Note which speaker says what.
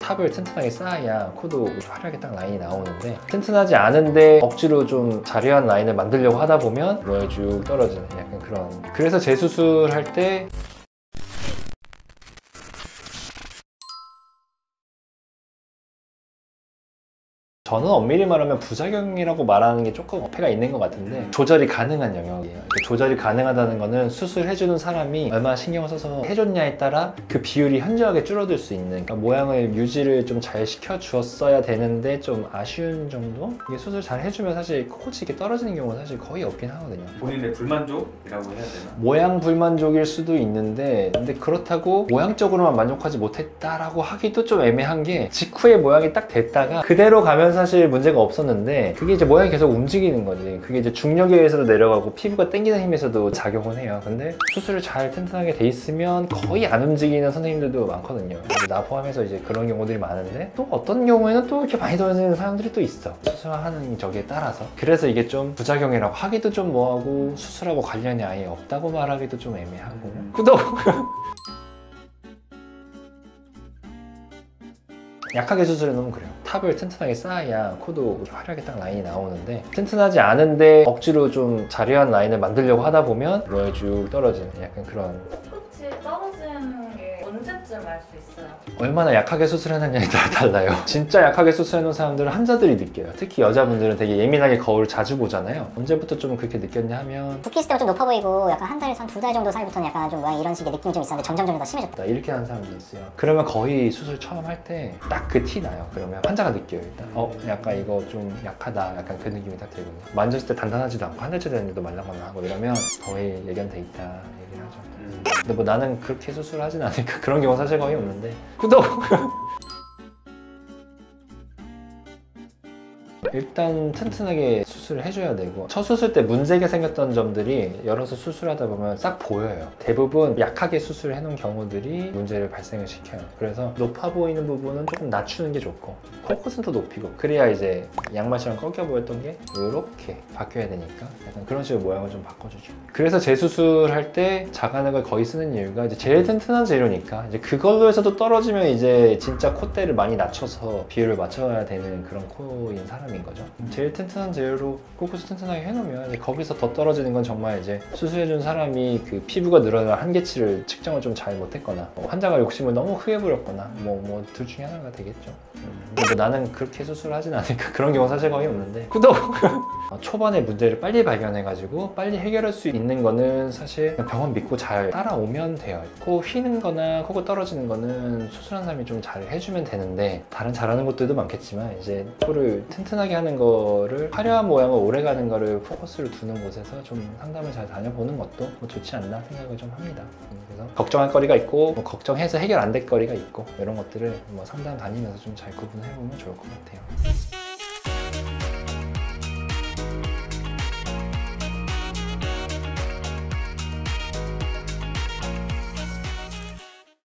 Speaker 1: 탑을 튼튼하게 쌓아야 코도 화려하게 딱 라인이 나오는데, 튼튼하지 않은데 억지로 좀 자려한 라인을 만들려고 하다 보면 로에 쭉 떨어지는 약간 그런. 그래서 재수술할 때 저는 엄밀히 말하면 부작용이라고 말하는 게 조금 어폐가 있는 것 같은데, 조절이 가능한 영역이에요. 조절이 가능하다는 거는 수술해주는 사람이 얼마나 신경을 써서 해줬냐에 따라 그 비율이 현저하게 줄어들 수 있는, 그러니까 모양을 유지를 좀 잘 시켜주었어야 되는데 좀 아쉬운 정도? 이게 수술 잘 해주면 사실 코끝이 이렇게 떨어지는 경우는 사실 거의 없긴 하거든요.
Speaker 2: 본인의 불만족이라고 해야 되나?
Speaker 1: 모양 불만족일 수도 있는데, 근데 그렇다고 모양적으로만 만족하지 못했다라고 하기도 좀 애매한 게, 직후에 모양이 딱 됐다가 그대로 가면 사실 문제가 없었는데, 그게 이제 모양이 계속 움직이는 거지. 그게 이제 중력에 의해서도 내려가고 피부가 당기는 힘에서도 작용을 해요. 근데 수술을 잘 튼튼하게 돼 있으면 거의 안 움직이는 선생님들도 많거든요. 나 포함해서 이제 그런 경우들이 많은데, 또 어떤 경우에는 또 이렇게 많이 떨어지는 사람들이 또 있어. 수술하는 저기에 따라서. 그래서 이게 좀 부작용이라고 하기도 좀 뭐하고, 수술하고 관련이 아예 없다고 말하기도 좀 애매하고. 구독! 약하게 수술해 놓으면 그래요. 탑을 튼튼하게 쌓아야 코도 화려하게 딱 라인이 나오는데, 튼튼하지 않은데 억지로 좀 자려한 라인을 만들려고 하다 보면 로에 쭉 떨어지는 약간 그런.
Speaker 3: 코끝이 떨어지는 게 언제쯤 알 수 있어요?
Speaker 1: 얼마나 약하게 수술해놨냐에 따라 달라요. 진짜 약하게 수술해놓은 사람들은 환자들이 느껴요. 특히 여자분들은 되게 예민하게 거울을 자주 보잖아요. 언제부터 좀 그렇게 느꼈냐 하면,
Speaker 4: 붓기 때가 좀 높아 보이고 약간 한 달에서 한 2달 정도 사이부터는 약간 좀 모양 이런 식의 느낌이 좀 있었는데 점점 더 심해졌다.
Speaker 1: 이렇게 하는 사람도 있어요. 그러면 거의 수술 처음 할 때 딱 그 티 나요. 그러면 환자가 느껴요. 일단 약간 이거 좀 약하다, 약간 그 느낌이 딱 들거든요. 만졌을 때 단단하지도 않고 한 달째 됐는데도 말랑말랑하고 이러면 거의 예견돼 있다 얘기를 하죠. 근데 뭐 나는 그렇게 수술하진 않으니까 그런 경우 사실 거의 없는데. 구독! 일단 튼튼하게 수술을 해줘야 되고, 첫 수술 때 문제가 생겼던 점들이 열어서 수술하다 보면 싹 보여요. 대부분 약하게 수술해 놓은 경우들이 문제를 발생을 시켜요. 그래서 높아 보이는 부분은 조금 낮추는 게 좋고, 코끝은 더 높이고, 그래야 이제 양말처럼 꺾여 보였던 게 이렇게 바뀌어야 되니까 약간 그런 식으로 모양을 좀 바꿔주죠. 그래서 재수술할 때 자간액을 거의 쓰는 이유가, 이제 제일 튼튼한 재료니까 이제 그걸로 해서도 떨어지면 이제 진짜 콧대를 많이 낮춰서 비율을 맞춰야 되는 그런 코인 사람인 거죠. 제일 튼튼한 재료로 코끝을 튼튼하게 해놓으면 이제 거기서 더 떨어지는 건 정말 이제 수술해준 사람이 그 피부가 늘어난 한계치를 측정을 좀 잘 못했거나, 환자가 욕심을 너무 크게 부렸거나, 뭐 둘 중에 하나가 되겠죠. 근데 나는 그렇게 수술하진 않으니까 그런 경우 사실 거의 없는데. 구독! 초반에 문제를 빨리 발견해가지고 빨리 해결할 수 있는 거는 사실 병원 믿고 잘 따라오면 돼요. 코 휘는 거나 코가 떨어지는 거는 수술한 사람이 좀 잘 해주면 되는데, 다른 잘하는 것들도 많겠지만 이제 코를 튼튼하게 하는 거를, 화려한 모양을 오래가는 거를 포커스를 두는 곳에서 좀 상담을 잘 다녀보는 것도 뭐 좋지 않나 생각을 좀 합니다. 그래서 걱정할 거리가 있고, 뭐 걱정해서 해결 안 될 거리가 있고, 이런 것들을 뭐 상담 다니면서 좀 잘 구분해보면 좋을 것 같아요.